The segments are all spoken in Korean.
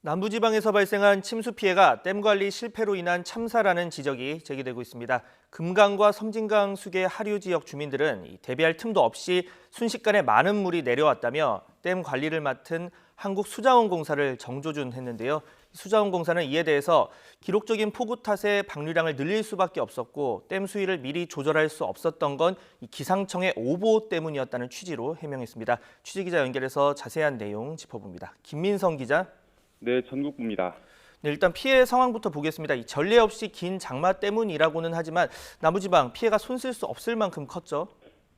남부지방에서 발생한 침수 피해가 댐 관리 실패로 인한 참사라는 지적이 제기되고 있습니다. 금강과 섬진강 수계 하류 지역 주민들은 대비할 틈도 없이 순식간에 많은 물이 내려왔다며 댐 관리를 맡은 한국수자원공사를 정조준했는데요. 수자원공사는 이에 대해서 기록적인 폭우 탓에 방류량을 늘릴 수밖에 없었고 댐 수위를 미리 조절할 수 없었던 건 기상청의 오보 때문이었다는 취지로 해명했습니다. 취재기자 연결해서 자세한 내용 짚어봅니다. 김민성 기자. 네, 전국부입니다. 네, 일단 피해 상황부터 보겠습니다. 이 전례 없이 긴 장마 때문이라고는 하지만 남부지방 피해가 손쓸 수 없을 만큼 컸죠?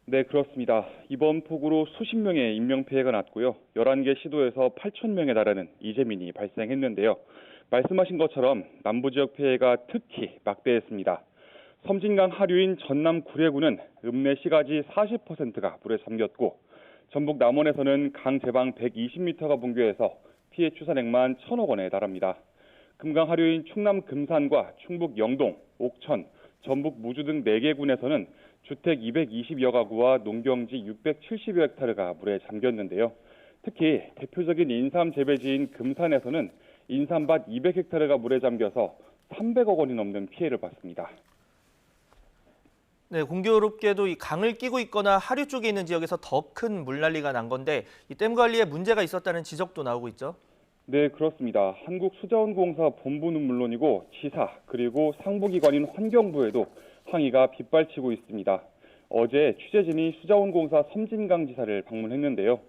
네, 그렇습니다. 이번 폭우로 수십 명의 인명피해가 났고요. 11개 시도에서 8천 명에 달하는 이재민이 발생했는데요. 말씀하신 것처럼 남부지역 피해가 특히 막대했습니다. 섬진강 하류인 전남 구례구는 읍내 시가지 40%가 물에 잠겼고 전북 남원에서는 강 제방 120m가 붕괴해서 피해 추산액만 1,000억 원에 달합니다. 금강 하류인 충남 금산과 충북 영동, 옥천, 전북 무주 등 4개 군에서는 주택 220여 가구와 농경지 670여 헥타르가 물에 잠겼는데요. 특히 대표적인 인삼 재배지인 금산에서는 인삼밭 200헥타르가 물에 잠겨서 300억 원이 넘는 피해를 봤습니다. 네, 공교롭게도 이 강을 끼고 있거나 하류 쪽에 있는 지역에서 더 큰 물난리가 난 건데 이 댐 관리에 문제가 있었다는 지적도 나오고 있죠? 네, 그렇습니다. 한국수자원공사 본부는 물론이고 지사 그리고 상부기관인 환경부에도 항의가 빗발치고 있습니다. 어제 취재진이 수자원공사 섬진강지사를 방문했는데요.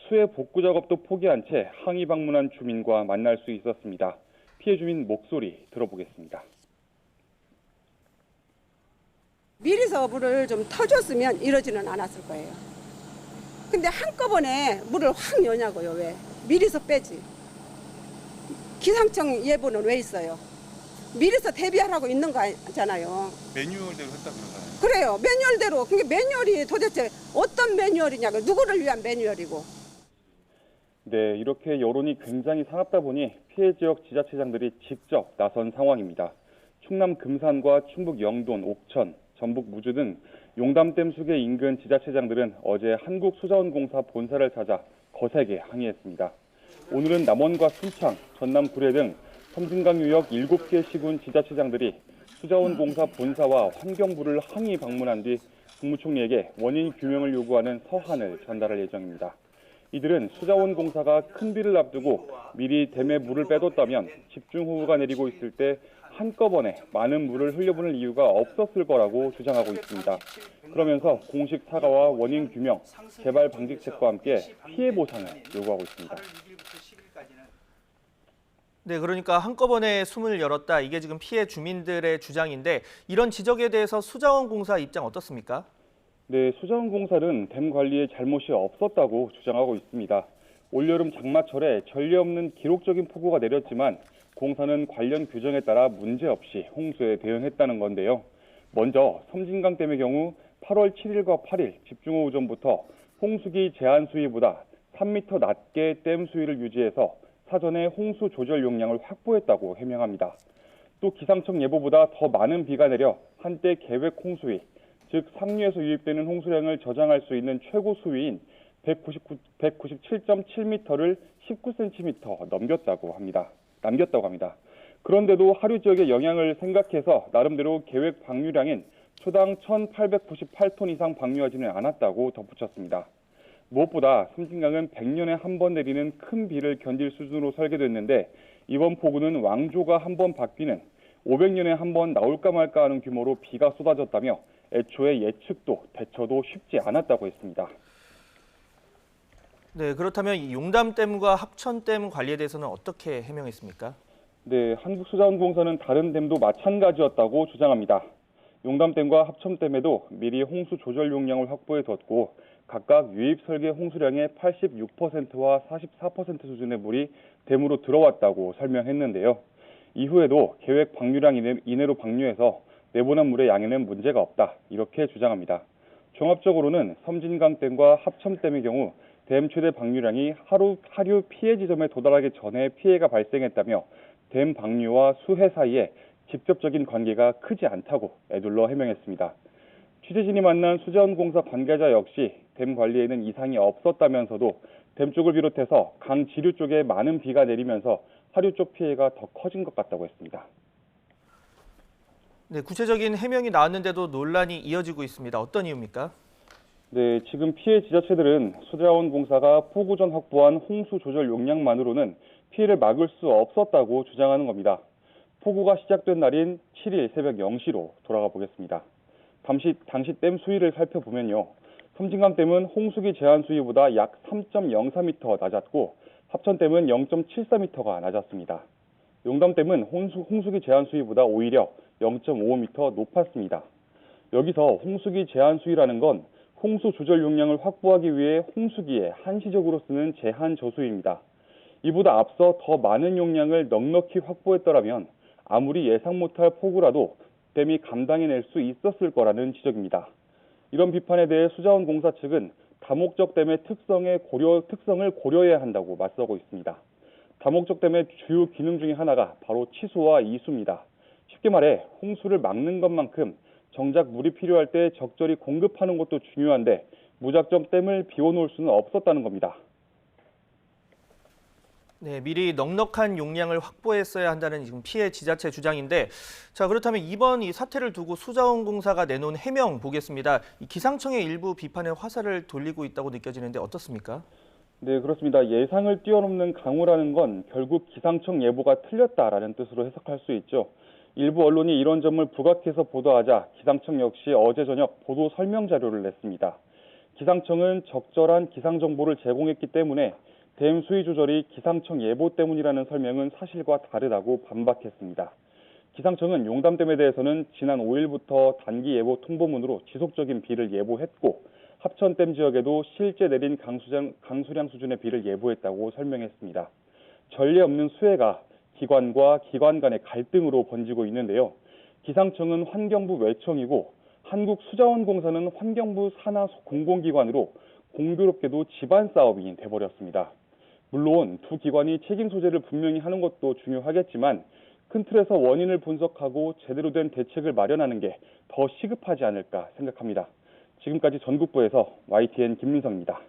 수해 복구 작업도 포기한 채 항의 방문한 주민과 만날 수 있었습니다. 피해 주민 목소리 들어보겠습니다. 미리서 물을 좀 터줬으면 이러지는 않았을 거예요. 근데 한꺼번에 물을 확 여냐고요. 왜? 미리서 빼지. 기상청 예보는 왜 있어요? 미리서 대비하라고 있는 거잖아요. 매뉴얼대로 했다 그러잖아요. 그래요. 매뉴얼대로. 그게 매뉴얼이 도대체 어떤 매뉴얼이냐고. 누구를 위한 매뉴얼이고. 네, 이렇게 여론이 굉장히 사납다 보니 피해 지역 지자체장들이 직접 나선 상황입니다. 충남 금산과 충북 영돈, 옥천, 전북 무주 등 용담댐 수계 인근 지자체장들은 어제 한국수자원공사 본사를 찾아 거세게 항의했습니다. 오늘은 남원과 순창, 전남 구례 등 섬진강 유역 7개 시군 지자체장들이 수자원공사 본사와 환경부를 항의 방문한 뒤 국무총리에게 원인 규명을 요구하는 서한을 전달할 예정입니다. 이들은 수자원공사가 큰 비를 앞두고 미리 댐에 물을 빼뒀다면 집중호우가 내리고 있을 때 한꺼번에 많은 물을 흘려보낼 이유가 없었을 거라고 주장하고 있습니다. 그러면서 공식 사과와 원인 규명, 재발 방지책과 함께 피해 보상을 요구하고 있습니다. 네, 그러니까 한꺼번에 숨을 열었다. 이게 지금 피해 주민들의 주장인데 이런 지적에 대해서 수자원공사 입장 어떻습니까? 네, 수자원공사는 댐 관리에 잘못이 없었다고 주장하고 있습니다. 올여름 장마철에 전례 없는 기록적인 폭우가 내렸지만 공사는 관련 규정에 따라 문제없이 홍수에 대응했다는 건데요. 먼저 섬진강댐의 경우 8월 7일과 8일 집중호우 전부터 홍수기 제한 수위보다 3m 낮게 댐 수위를 유지해서 사전에 홍수 조절 용량을 확보했다고 해명합니다. 또 기상청 예보보다 더 많은 비가 내려 한때 계획 홍수위, 즉 상류에서 유입되는 홍수량을 저장할 수 있는 최고 수위인 197.7m를 19cm 남겼다고 합니다. 그런데도 하류 지역의 영향을 생각해서 나름대로 계획 방류량인 초당 1,898톤 이상 방류하지는 않았다고 덧붙였습니다. 무엇보다 섬진강은 100년에 한 번 내리는 큰 비를 견딜 수준으로 설계됐는데 이번 폭우는 왕조가 한 번 바뀌는 500년에 한 번 나올까 말까 하는 규모로 비가 쏟아졌다며 애초에 예측도 대처도 쉽지 않았다고 했습니다. 네, 그렇다면 이 용담댐과 합천댐 관리에 대해서는 어떻게 해명했습니까? 네, 한국수자원공사는 다른 댐도 마찬가지였다고 주장합니다. 용담댐과 합천댐에도 미리 홍수 조절 용량을 확보해뒀고 각각 유입 설계 홍수량의 86%와 44% 수준의 물이 댐으로 들어왔다고 설명했는데요. 이후에도 계획 방류량 이내로 방류해서 내보낸 물의 양에는 문제가 없다, 이렇게 주장합니다. 종합적으로는 섬진강댐과 합천댐의 경우 댐 최대 방류량이 하류 피해 지점에 도달하기 전에 피해가 발생했다며 댐 방류와 수해 사이에 직접적인 관계가 크지 않다고 애둘러 해명했습니다. 취재진이 만난 수자원공사 관계자 역시 댐 관리에는 이상이 없었다면서도 댐 쪽을 비롯해서 강 지류 쪽에 많은 비가 내리면서 하류 쪽 피해가 더 커진 것 같다고 했습니다. 네, 구체적인 해명이 나왔는데도 논란이 이어지고 있습니다. 어떤 이유입니까? 네, 지금 피해 지자체들은 수자원공사가 폭우 전 확보한 홍수 조절 용량만으로는 피해를 막을 수 없었다고 주장하는 겁니다. 폭우가 시작된 날인 7일 새벽 0시로 돌아가 보겠습니다. 당시 댐 수위를 살펴보면요. 섬진강댐은 홍수기 제한 수위보다 약 3.04m 낮았고 합천댐은 0.74m가 낮았습니다. 용담댐은 홍수기 제한 수위보다 오히려 0.55m 높았습니다. 여기서 홍수기 제한 수위라는 건 홍수 조절 용량을 확보하기 위해 홍수기에 한시적으로 쓰는 제한 저수위입니다. 이보다 앞서 더 많은 용량을 넉넉히 확보했더라면 아무리 예상 못할 폭우라도 댐이 감당해낼 수 있었을 거라는 지적입니다. 이런 비판에 대해 수자원공사 측은 다목적 댐의 특성을 고려해야 한다고 맞서고 있습니다. 다목적 댐의 주요 기능 중에 하나가 바로 치수와 이수입니다. 쉽게 말해 홍수를 막는 것만큼 정작 물이 필요할 때 적절히 공급하는 것도 중요한데 무작정 댐을 비워놓을 수는 없었다는 겁니다. 네, 미리 넉넉한 용량을 확보했어야 한다는 지금 피해 지자체 주장인데, 자 그렇다면 이번 이 사태를 두고 수자원공사가 내놓은 해명 보겠습니다. 이 기상청의 일부 비판에 화살을 돌리고 있다고 느껴지는데 어떻습니까? 네, 그렇습니다. 예상을 뛰어넘는 강우라는 건 결국 기상청 예보가 틀렸다라는 뜻으로 해석할 수 있죠. 일부 언론이 이런 점을 부각해서 보도하자 기상청 역시 어제 저녁 보도 설명 자료를 냈습니다. 기상청은 적절한 기상 정보를 제공했기 때문에 댐 수위 조절이 기상청 예보 때문이라는 설명은 사실과 다르다고 반박했습니다. 기상청은 용담댐에 대해서는 지난 5일부터 단기 예보 통보문으로 지속적인 비를 예보했고 합천댐 지역에도 실제 내린 강수량 수준의 비를 예보했다고 설명했습니다. 전례 없는 수해가 기관과 기관 간의 갈등으로 번지고 있는데요. 기상청은 환경부 외청이고 한국수자원공사는 환경부 산하 공공기관으로 공교롭게도 집안 싸움이 돼버렸습니다. 물론 두 기관이 책임 소재를 분명히 하는 것도 중요하겠지만 큰 틀에서 원인을 분석하고 제대로 된 대책을 마련하는 게 더 시급하지 않을까 생각합니다. 지금까지 전국부에서 YTN 김민성입니다.